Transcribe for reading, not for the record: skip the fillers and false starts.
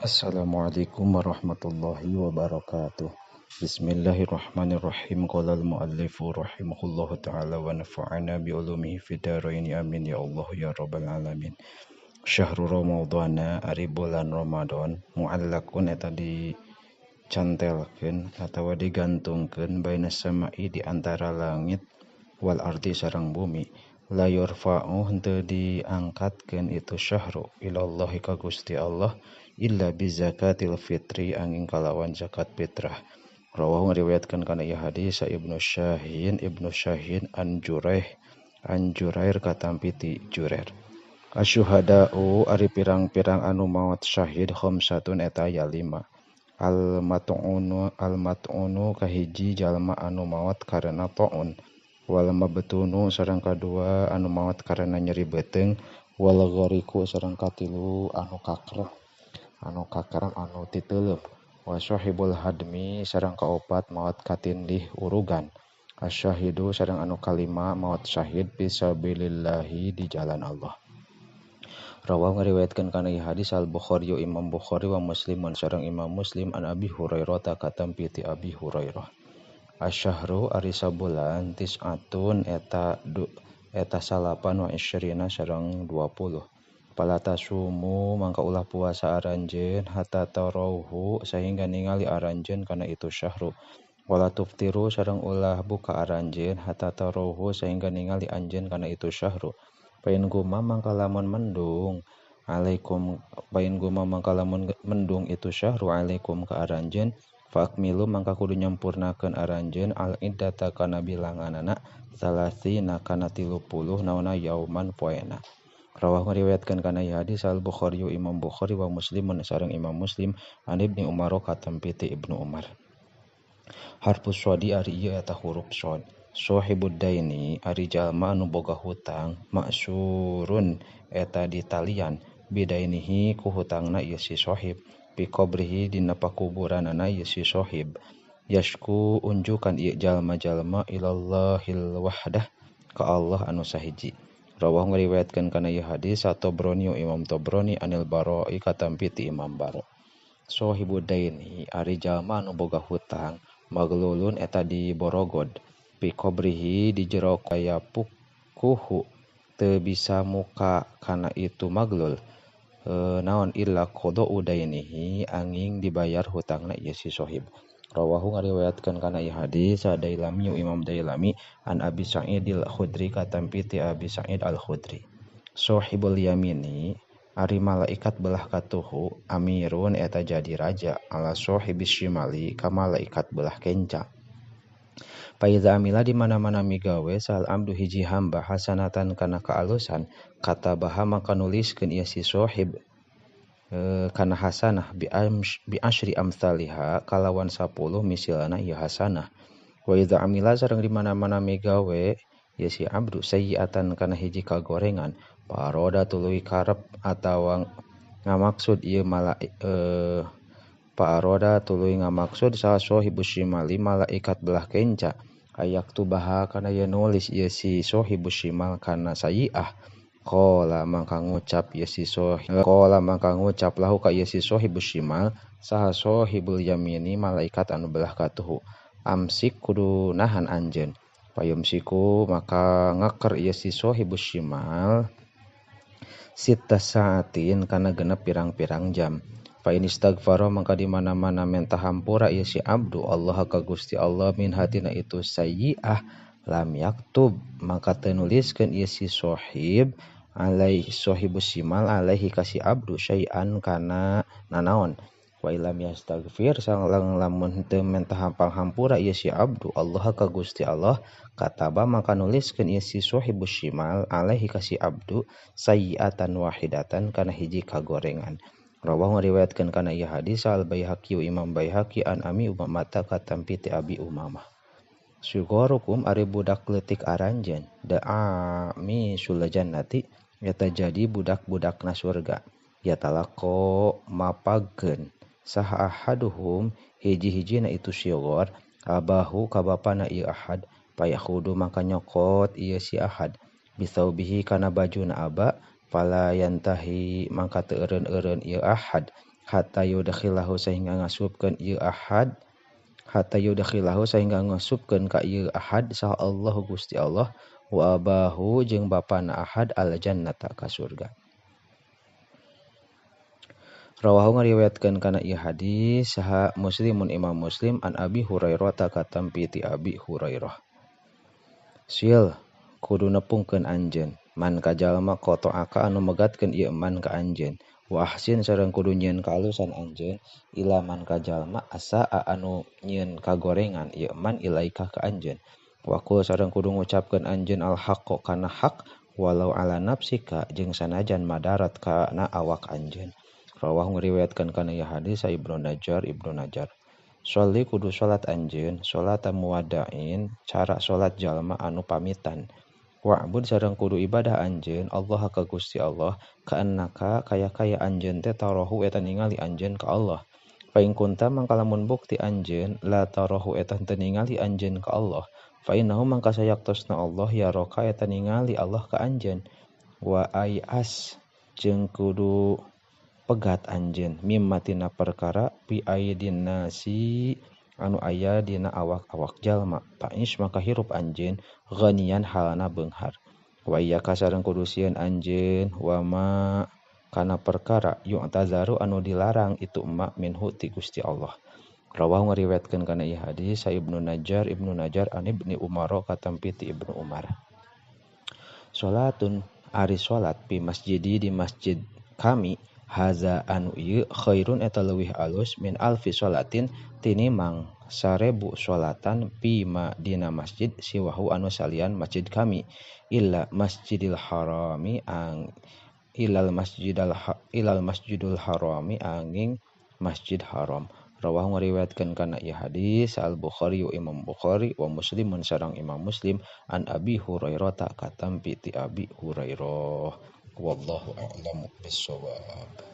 Assalamualaikum warahmatullahi wabarakatuh. Bismillahirrahmanirrahim. Qala al-muallifu rahimahullahu ta'ala wa nafa'ana bi ulumihi fid dharain amin ya Allah ya rabbal alamin. Syahrul Ramadana ari bulan Ramadan muallakun eta dicantelkeun atawa digantungkeun baina sama'i di antara langit wal ardi sareng bumi. La yurfa'u henteu diangkatkeun itu syahru ilallahi ka Gusti Allah illa bi zakatil fitri angin kalawan zakat fitrah. Rawahu ngariwayatkeun kana ieu hadis sa Ibnu Syahin an Jurair katampi ti Jurair. Asyuhada'u ari pirang-pirang anu maot syahid khamsatun eta aya 5. Al-mat'unu kahiji jalma anu maot karena taun. Wal mabtunu sareng kadua anu maot karena nyeri beuteung. Wal ghariqu sareng katilu anu kakrem anu titeuleum. Wa syahibul hadmi sareng kaopat maot katindih urugan. Asyahidu sareng anu kalima maot syahid fisabilillahi di jalan Allah. Rawahu ngariwayatkeun kana ieu hadis Al-Bukhari Imam Bukhari wa Muslimun sareng Imam Muslim an Abi Hurairah katampi ti Abi Hurairah. Asyahru ari sabulan tis'atun eta salapan wa isyrina sareng 20. Palatasumu mangka ulah puasa aranjeun hatta tarauhu sehingga ningali aranjeun kana itu syahru. Wala tuftiru sareng ulah buka aranjeun hatta tarauhu sehingga ningali anjeun kana itu syahru. Pain guma mangka lamun mendung itu syahru alaikum ka aranjeun fa'akmilu mangka kudu nyampurnakeun aranjeun al iddata kana bilanganana salasina kana 30 naona yauman poena. Rawahu ngariwayatkeun kana ieu hadis Al-Bukhari Imam Bukhari wa Muslimun sareng Imam Muslim an Ibnu Umar katampi ti Ibnu Umar. Harfus shodi ari ieu eta huruf shod. Sohibud daini ari jalma anu boga hutang maksurun eta ditalian bidainihi ku hutangna ieu si sohib bi qabrihi dina pakuburanana ieu si sohib. Yashku unjukan ieu jalma-jalma ilallahil wahdah ka Allah anu sahiji. Rawahu ngariwayatkeun kana ieu hadis At-Tabrani Imam Tabrani anil Bara'i katampi ti Imam Bara. Sohibud daini ari jalma anu boga hutang maglulun eta diborogod bi qabrihi di jero kaya pukuhu teu bisa muka kana itu maglul naon illa qada udainihi angin dibayar hutangna ieu si sohib. Rawahu ngariwayatkeun kana ieu hadis Dailami Imam Dailami an Abi Sa'id al-Khudri katampi ti Abi Sa'id al-Khudri. Sohibul yamini ari malaikat belah katuhu amirun eta jadi raja ala sohibis shimali ka malaikat belah kenca. Paiza amila di mana-mana migawe sal amdu hiji hamba hasanatan kana kaalusan kata baha maka nuliskeun ieu si sohib kana hasanah bi asyri amsalihha kalawan 10 misilna ieu hasanah. Wa iza amila sareng di mana-mana migawe ieu si abdu sayyiatan kana hiji kagorengan paroda tuluy karep atawa ngamaksud ieu paroda tuluy ngamaksud sa sohibus shimali malaikat belah kenca ayak tubaha kana ye nulis ieu si sohibus shimal kana sayiah qala mangka ngucap lahu ka ieu si sohibus shimal saha sohibul yamini malaikat anu belah katuhu amsik kudu nahan anjeun payumsiku maka ngaker ieu si sohibus shimal sitta saatin kana genep pirang-pirang jam. Fa in istaghfara mangka di mana-mana minta hampura ieu si abdu Allah ka Gusti Allah min hatina itu sayyi'ah lam yaktub maka teu nuliskeun ieu si sohib alaihi sohibus shimal alaihi ka si abdu syai'an kana nanaon. Wa illam yastaghfir sareng lamun teu minta hampura ieu si abdu Allah ka Gusti Allah kataba maka nuliskeun ieu si sohibus shimal alaihi ka si abdu sayyi'atan wahidatan kana hiji kagorengan. Rawahu ngariwayatkeun kana ieu hadis Al-Baihaqi Imam Baihaqi an Ami Umamah katampi ti Abi Umamah. Sughorukum ari budak leutik aranjeun da'ami sulajannati eta jadi budak-budakna surga. Ya talaqo mapagkeun saha ahaduhum hiji-hijina itu syughor abahu ka bapana ieu ahad payakhudu maka nyokot ieu si ahad bisaubihi kana bajuna aba fala yantahi mangka teu eureun-eureun ieu ahad hatta yudkhilahu sehingga ngasupkeun ieu ahad hatta yudkhilahu sehingga ngasupkeun ka ieu ahad sah Allah Gusti Allah wa abahu jeung bapana ahad al jannata ka surga. Rawahu ngariwayatkeun kana ieu hadis saha Muslimun Imam Muslim an Abi Hurairah ta katampi ti Abi Hurairah. Sil kudu nepungkeun anjeun man ka jalma qota'aka anu megatkeun ieu man ka anjeun wa ahsin sareng kudu nyieun kaalusan anjeun ila man ka jalma asa anu nyieun kagorengan ieu man ilaika ka anjeun wa qul sareng kudu ngucapkeun anjeun al haqqo kana hak walau ala nafsika jeung sanajan madarat kana awak anjeun. Rawahu ngariwayatkeun kana ieu hadis sa Ibnu Najjar. Sholli kudu salat anjeun salat muwaddain cara salat jalma anu pamitan. Wa'bud sareng kudu ibadah anjeun Allah ka Gusti Allah kaannaka kaya anjeun teh tarahu eta ningali anjeun ka Allah. Fa in kunta mangka lamun bukti anjeun la tarahu eta teu ningali anjeun ka Allah. Fa innahu mangka sayaktosna Allah ya roka eta ningali Allah ka anjeun. Wa ayas jeung kudu pegat anjeun mimma tina perkara fi aidin nasi anu aya dina awak-awak jalma ta'ish maka hirup anjeun ghaniyan halana beunghar wa iyyaka sareng kudu sieun anjeun wa ma kana perkara yu'tazaru anu dilarang itu ma minhu ti Gusti Allah. Rawahu ngariwayatkeun kana ieu hadis sa Ibnu Najjar an Ibnu Umar katampi ti Ibnu Umar. Salatun ari salat fi masjidi di masjid kami haza anu ieu khairun eta leuwih alus min alfi sholatin tinimang 1000 sholatan fi ma dina masjid siwahu anu salian masjid kami ilal masjidil harami angin masjid haram. Rawahu ngariwayatkeun kana ieu hadis al Bukhari Imam Bukhari wa Muslimun sareng Imam Muslim an Abi Hurairah ta katampi ti Abi Hurairah. Wallahu a'lam bissawab.